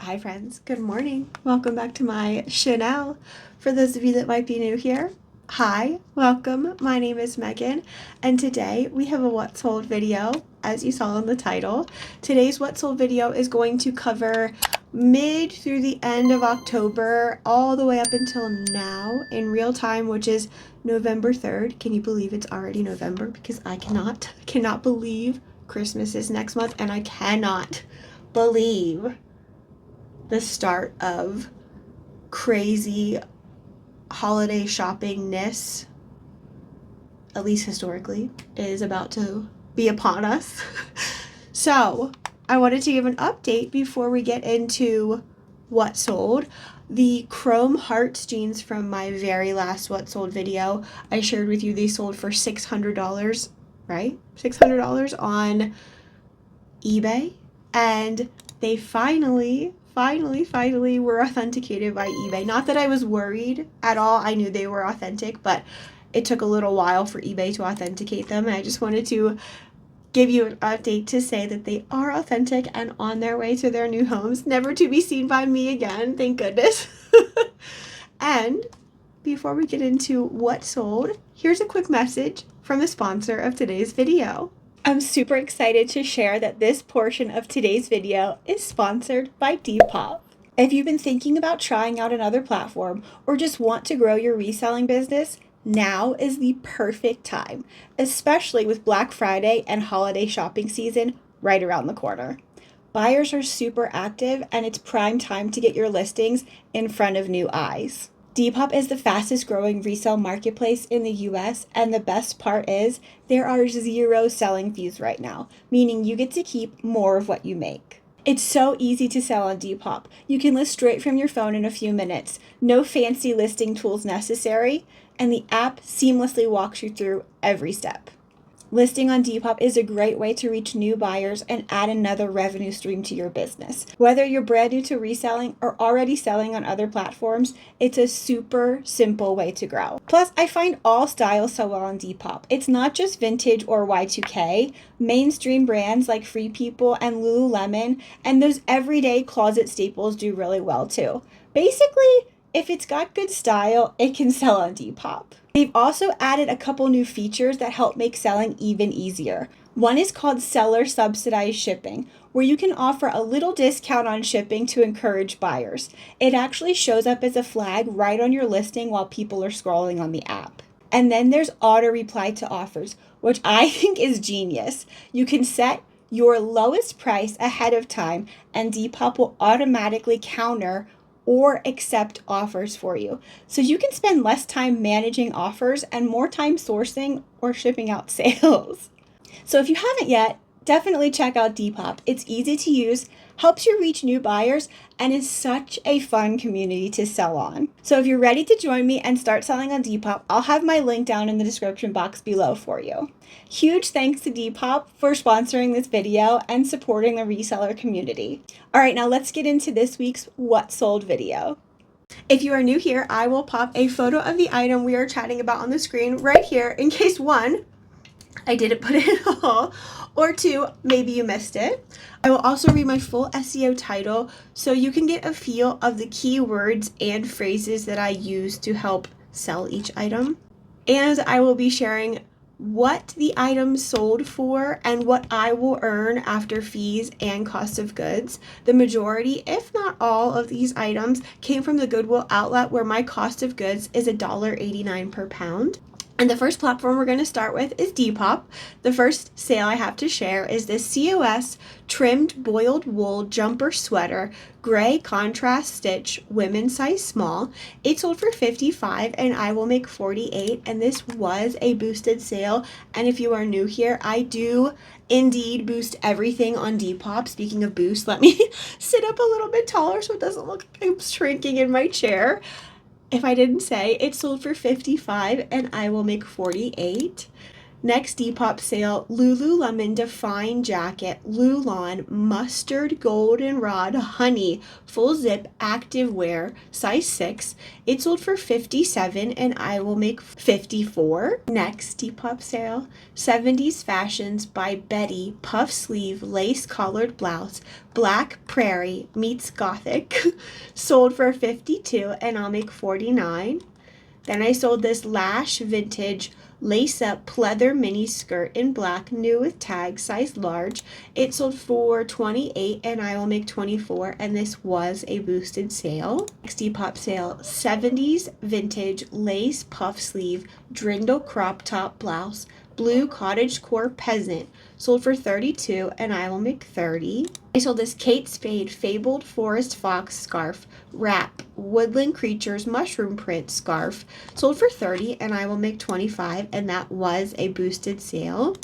Hi friends, good morning. Welcome back to my channel. For those of you that might be new here, hi, welcome. My name is Megan and today we have a what sold video, as you saw in the title. Today's what sold video is going to cover mid through the end of October all the way up until now in real time, which is November 3rd. Can you believe it's already November? Because I cannot believe Christmas is next month, and I cannot believe the start of crazy holiday shoppingness, at least historically, is about to be upon us. So I wanted to give an update before we get into what sold. The chrome hearts jeans from my very last what sold video, I shared with you, they sold for $600, right? $600 on eBay, and they finally were authenticated by eBay. Not that I was worried at all. I knew they were authentic, but it took a little while for eBay to authenticate them. And I just wanted to give you an update to say that they are authentic and on their way to their new homes, never to be seen by me again, thank goodness. And before we get into what sold, here's a quick message from the sponsor of today's video. I'm super excited to share that this portion of today's video is sponsored by Depop. If you've been thinking about trying out another platform or just want to grow your reselling business, now is the perfect time, especially with Black Friday and holiday shopping season right around the corner. Buyers are super active and it's prime time to get your listings in front of new eyes. Depop is the fastest growing resale marketplace in the US, and the best part is there are 0 selling fees right now, meaning you get to keep more of what you make. It's so easy to sell on Depop. You can list straight from your phone in a few minutes. No fancy listing tools necessary, and the app seamlessly walks you through every step. Listing on Depop is a great way to reach new buyers and add another revenue stream to your business. Whether you're brand new to reselling or already selling on other platforms, it's a super simple way to grow. Plus, I find all styles so well on Depop. It's not just vintage or Y2K. Mainstream brands like Free People and Lululemon and those everyday closet staples do really well too. Basically, if it's got good style, it can sell on Depop. They've also added a couple new features that help make selling even easier. One is called Seller Subsidized Shipping, where you can offer a little discount on shipping to encourage buyers. It actually shows up as a flag right on your listing while people are scrolling on the app. And then there's auto reply to offers, which I think is genius. You can set your lowest price ahead of time, and Depop will automatically counter or accept offers for you. So you can spend less time managing offers and more time sourcing or shipping out sales. So if you haven't yet, definitely check out Depop. It's easy to use, helps you reach new buyers, and is such a fun community to sell on. So if you're ready to join me and start selling on Depop, I'll have my link down in the description box below for you. Huge thanks to Depop for sponsoring this video and supporting the reseller community. All right, now let's get into this week's What Sold video. If you are new here, I will pop a photo of the item we are chatting about on the screen right here in case one, I didn't put it in a haul, or two, maybe you missed it. I will also read my full SEO title so you can get a feel of the keywords and phrases that I use to help sell each item. And I will be sharing what the item sold for and what I will earn after fees and cost of goods. The majority, if not all, of these items came from the Goodwill outlet, where my cost of goods is $1.89 per pound. And the first platform we're going to start with is Depop. The first sale I have to share is this COS trimmed boiled wool jumper sweater, gray contrast stitch, women's size small. It sold for $55 and I will make $48, and this was a boosted sale. And if you are new here, I do indeed boost everything on Depop. Speaking of boost, let me sit up a little bit taller so it doesn't look like I'm shrinking in my chair. If I didn't say, it sold for $55 and I will make $48. Next Depop sale, Lululemon Define Jacket, Lulon Mustard Goldenrod Honey, full zip active wear, size 6. It sold for $57 and I will make $54. Next Depop sale, 70s Fashions by Betty, puff sleeve lace collared blouse, black prairie meets gothic, sold for $52 and I'll make $49. Then I sold this Lash Vintage lace-up pleather mini skirt in black, new with tag, size large. It sold for $28 and I will make $24, and this was a boosted sale. Next Depop sale, 70s vintage lace puff sleeve drindle crop top blouse, blue cottagecore peasant, sold for $32 and I will make $30. I sold this Kate Spade fabled forest fox scarf wrap woodland creatures mushroom print scarf, sold for $30 and I will make $25, and that was a boosted sale.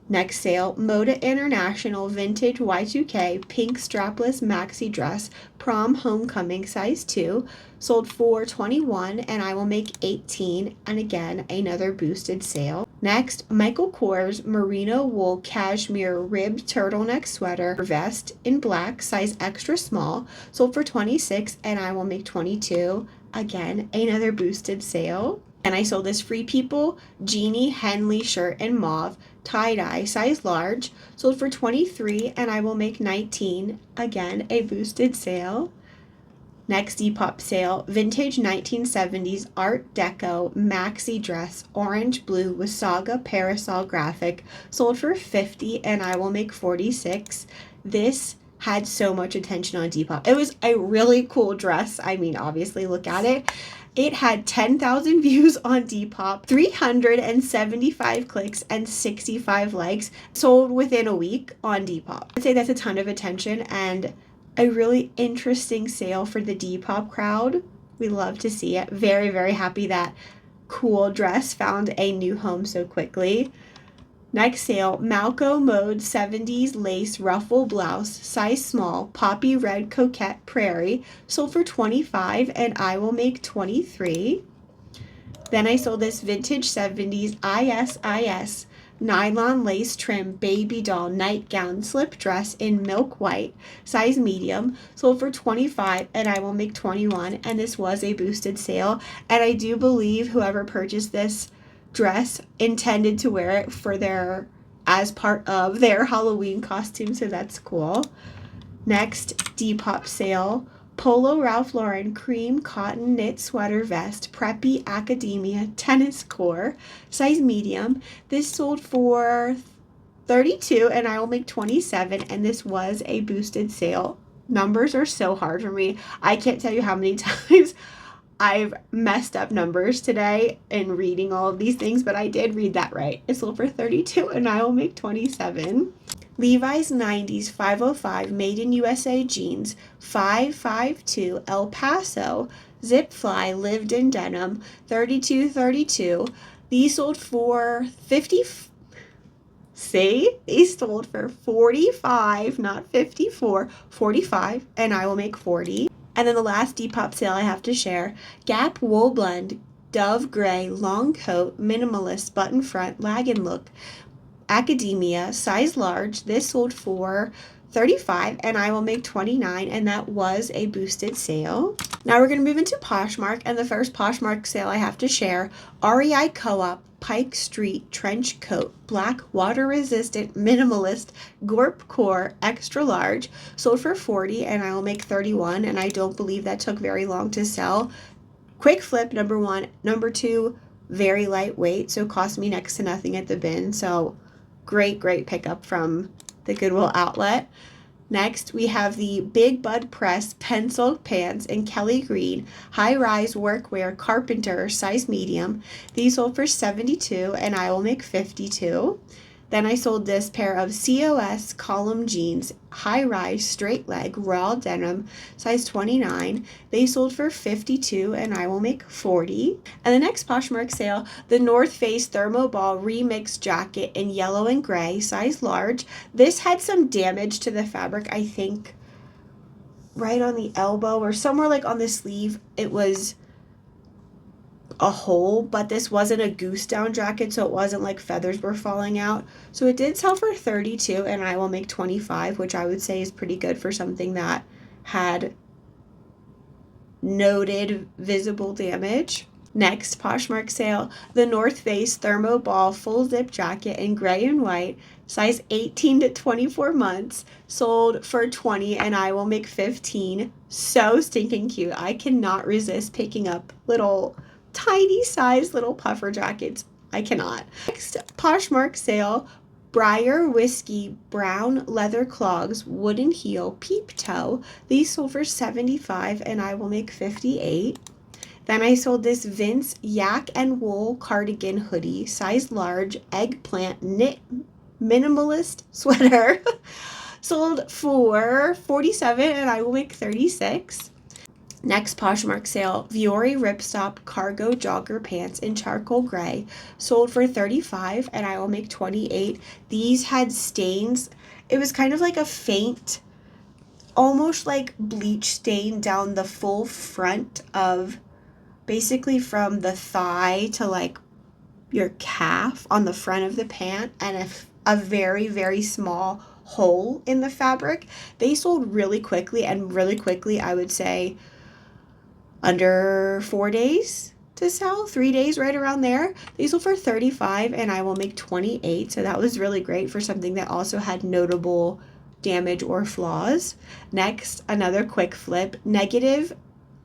Next sale, Moda International vintage Y2K pink strapless maxi dress prom homecoming size 2, sold for $21 and I will make $18, and again another boosted sale. Next, Michael Kors merino wool cashmere ribbed turtleneck sweater vest in black, size extra small, sold for $26 and I will make $22, again another boosted sale. And I sold this Free People Jeannie Henley shirt in mauve, tie-dye, size large, sold for $23 and I will make $19, again a boosted sale. Next Depop sale, vintage 1970s Art Deco maxi dress, orange blue with saga parasol graphic, sold for $50 and I will make $46. This had so much attention on Depop. It was a really cool dress. I mean, obviously, look at it. It had 10,000 views on Depop, 375 clicks, and 65 likes. Sold within a week on Depop. I'd say that's a ton of attention and a really interesting sale for the Depop crowd. We love to see it. Very, very happy that cool dress found a new home so quickly. Next sale, Malco Mode 70s lace ruffle blouse, size small, poppy red coquette prairie, sold for $25 and I will make $23. Then I sold this vintage 70s ISIS nylon lace trim baby doll nightgown slip dress in milk white, size medium, sold for $25 and I will make $21, and this was a boosted sale, and I do believe whoever purchased this dress intended to wear it for as part of their Halloween costume, so that's cool. Next Depop sale, Polo Ralph Lauren cream cotton knit sweater vest preppy academia tennis core, size medium. This sold for $32 and I will make $27, and this was a boosted sale. Numbers are so hard for me. I can't tell you how many times I've messed up numbers today in reading all of these things, but I did read that right. It sold for $32 and I will make $27. Levi's 90s 505 made in USA jeans, 552 El Paso, zip fly lived in denim, 3232. These sold for $50. See? These sold for $45, not $54, $45, and I will make $40. And then the last Depop sale I have to share, Gap Wool Blend Dove Gray Long Coat Minimalist Button Front Laggin Look Academia, size large. This sold for $35 and I will make $29, and that was a boosted sale. Now we're going to move into Poshmark, and the first Poshmark sale I have to share, REI Co-op Pike Street Trench Coat Black Water Resistant Minimalist Gorp Core Extra Large, sold for $40 and I will make $31, and I don't believe that took very long to sell. Quick flip, number one. Number two, very lightweight, so cost me next to nothing at the bin, so great pickup from the Goodwill outlet. Next, we have the Big Bud Press pencil pants in Kelly Green, high-rise workwear carpenter, size medium. These sold for $72 and I will make $52. Then I sold this pair of COS column jeans, high-rise straight leg raw denim, size 29. They sold for $52 and I will make $40. And the next Poshmark sale, the North Face Thermoball Remix jacket in yellow and gray, size large. This had some damage to the fabric, I think, right on the elbow or somewhere like on the sleeve. It was a hole, but this wasn't a goose down jacket, so it wasn't like feathers were falling out. So it did sell for $32, and I will make $25, which I would say is pretty good for something that had noted visible damage. Next, Poshmark sale, the North Face Thermo Ball full zip jacket in gray and white, size 18 to 24 months, sold for $20, and I will make $15. So stinking cute. I cannot resist picking up little tiny size little puffer jackets. I cannot. Next, Poshmark sale, Briar Whiskey brown leather clogs, wooden heel, peep toe. These sold for $75, and I will make $58. Then I sold this Vince yak and wool cardigan hoodie, size large, eggplant knit minimalist sweater. Sold for $47, and I will make $36. Next Poshmark sale, Vuori Ripstop cargo jogger pants in charcoal gray, sold for $35, and I will make $28. These had stains. It was kind of like a faint, almost like bleach stain down the full front of, basically from the thigh to like your calf on the front of the pant, and a very, very small hole in the fabric. They sold really quickly, and really quickly, I would say under 4 days to sell, 3 days, right around there. They sold for $35, and I will make $28. So that was really great for something that also had notable damage or flaws. Next, another quick flip, negative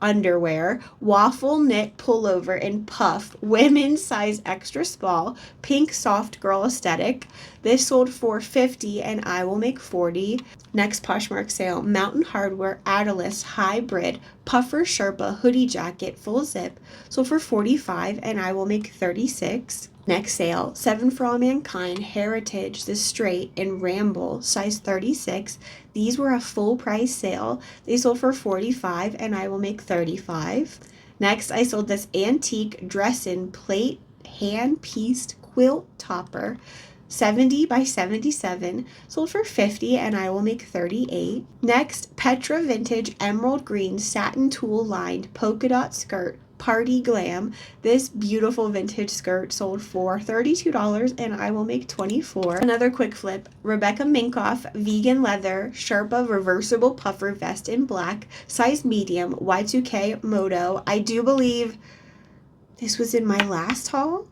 underwear, waffle knit pullover in puff, women's size extra small, pink soft girl aesthetic. This sold for $50, and I will make $40. Next Poshmark sale, Mountain Hardwear Atlas hybrid puffer Sherpa hoodie jacket full zip, sold for $45, and I will make $36. Next sale, 7 for All Mankind Heritage the straight in Ramble, size 36. These were a full price sale. They sold for $45, and I will make $35. Next, I sold this antique dress-in plate hand-pieced quilt topper, 70 by 77, sold for $50, and I will make $38. Next, Petra Vintage Emerald Green Satin Tulle Lined Polka Dot Skirt, Party Glam. This beautiful vintage skirt sold for $32, and I will make $24. Another quick flip, Rebecca Minkoff Vegan Leather Sherpa Reversible Puffer Vest in black, size medium, Y2K Moto. I do believe this was in my last haul,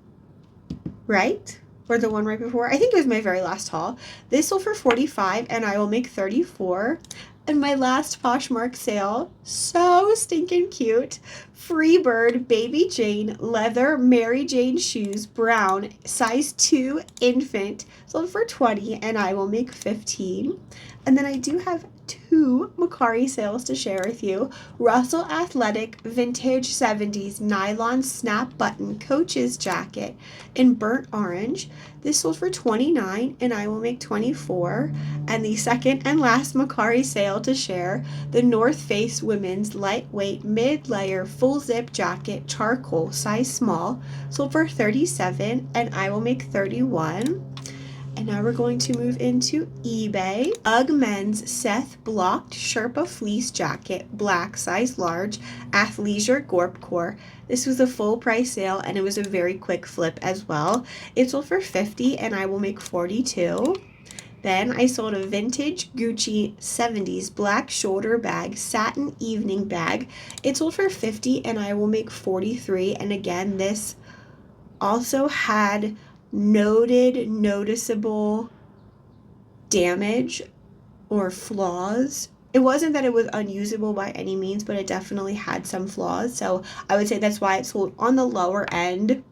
right? Or the one right before. I think it was my very last haul. This sold for $45, and I will make $34. And my last Poshmark sale, so stinking cute, Freebird Baby Jane leather Mary Jane shoes, brown, size 2 infant, sold for $20, and I will make $15. And then I do have 2 Mercari sales to share with you. Russell Athletic Vintage 70s Nylon Snap Button Coach's Jacket in burnt orange. This sold for $29, and I will make $24. And the second and last Mercari sale to share, the North Face Women's Lightweight Mid-Layer Full Zip Jacket Charcoal, size small, sold for $37, and I will make $31. And now we're going to move into eBay. UGG Men's Seth Blocked Sherpa Fleece Jacket, black, size large, athleisure Gorp Core. This was a full price sale, and it was a very quick flip as well. It sold for $50, and I will make $42. Then I sold a vintage Gucci 70s black shoulder bag, satin evening bag. It sold for $50, and I will make $43. And again, this also had noticeable damage or flaws. It wasn't that it was unusable by any means, but it definitely had some flaws. So I would say that's why it sold on the lower end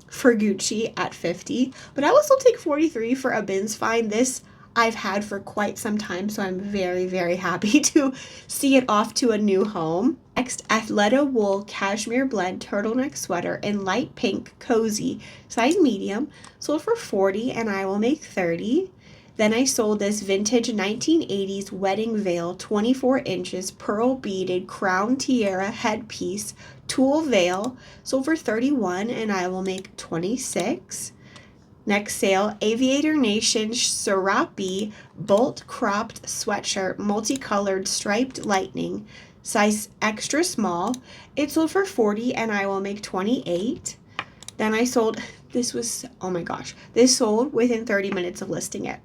for Gucci at $50. But I will still take $43 for a bins find. This I've had for quite some time, so I'm very, very happy to see it off to a new home. Next, Athleta Wool Cashmere Blend Turtleneck Sweater in light pink, cozy, size medium, sold for $40, and I will make $30. Then I sold this vintage 1980s wedding veil, 24 inches, pearl beaded crown tiara headpiece, tulle veil, sold for $31, and I will make $26. Next sale, Aviator Nation Serape Bolt Cropped Sweatshirt, multicolored striped lightning, size extra small. It sold for $40 and I will make $28. Then I sold, this was, oh my gosh, this sold within 30 minutes of listing it.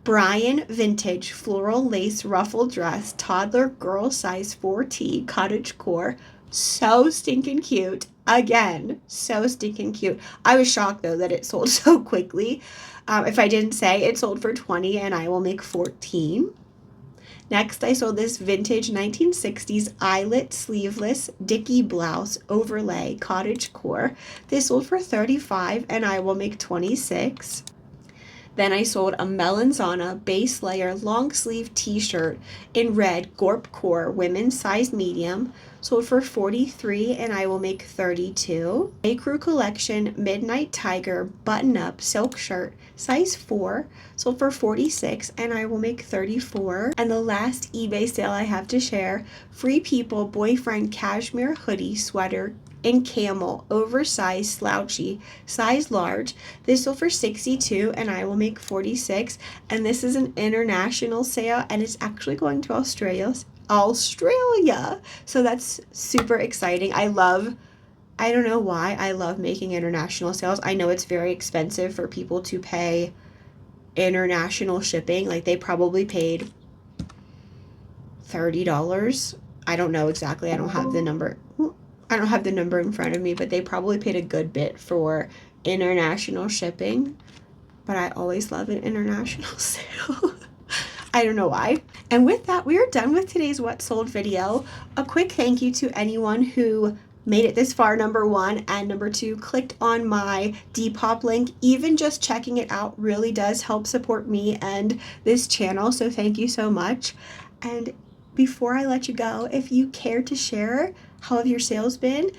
Brian Vintage Floral Lace Ruffle Dress, Toddler Girl Size 4T, Cottage Core. So stinking cute. Again, so stinking cute. I was shocked though that it sold so quickly. If I didn't say, it sold for $20 and I will make $14. Next, I sold this vintage 1960s eyelet sleeveless Dickie blouse overlay cottage core. This sold for $35 and I will make $26. Then I sold a Melanzana base layer long sleeve t-shirt in red Gorp Core women's size medium. Sold for $43 and I will make $32. A Crew Collection Midnight Tiger button-up silk shirt size 4 sold for $46 and I will make $34. And the last eBay sale I have to share, Free People boyfriend cashmere hoodie sweater in camel, oversized, slouchy, size large. This sold for $62 and I will make $46. And this is an international sale and it's actually going to Australia. So that's super exciting. I don't know why I love making international sales. I know it's very expensive for people to pay international shipping. Like they probably paid $30. I don't know exactly. I don't have the number in front of me, but they probably paid a good bit for international shipping. But I always love an international sale. I don't know why. And with that, we are done with today's What Sold video. A quick thank you to anyone who made it this far, number one, and number two, clicked on my Depop link. Even just checking it out really does help support me and this channel, so thank you so much. And before I let you go, if you care to share how have your sales been,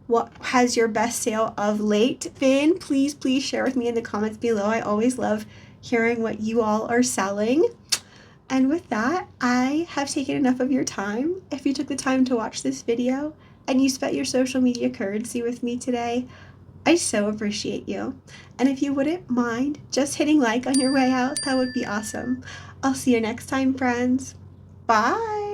what has your best sale of late been, please share with me in the comments below. I always love hearing what you all are selling. And with that, I have taken enough of your time. If you took the time to watch this video and you spent your social media currency with me today, I so appreciate you. And if you wouldn't mind just hitting like on your way out, that would be awesome. I'll see you next time, friends. Bye.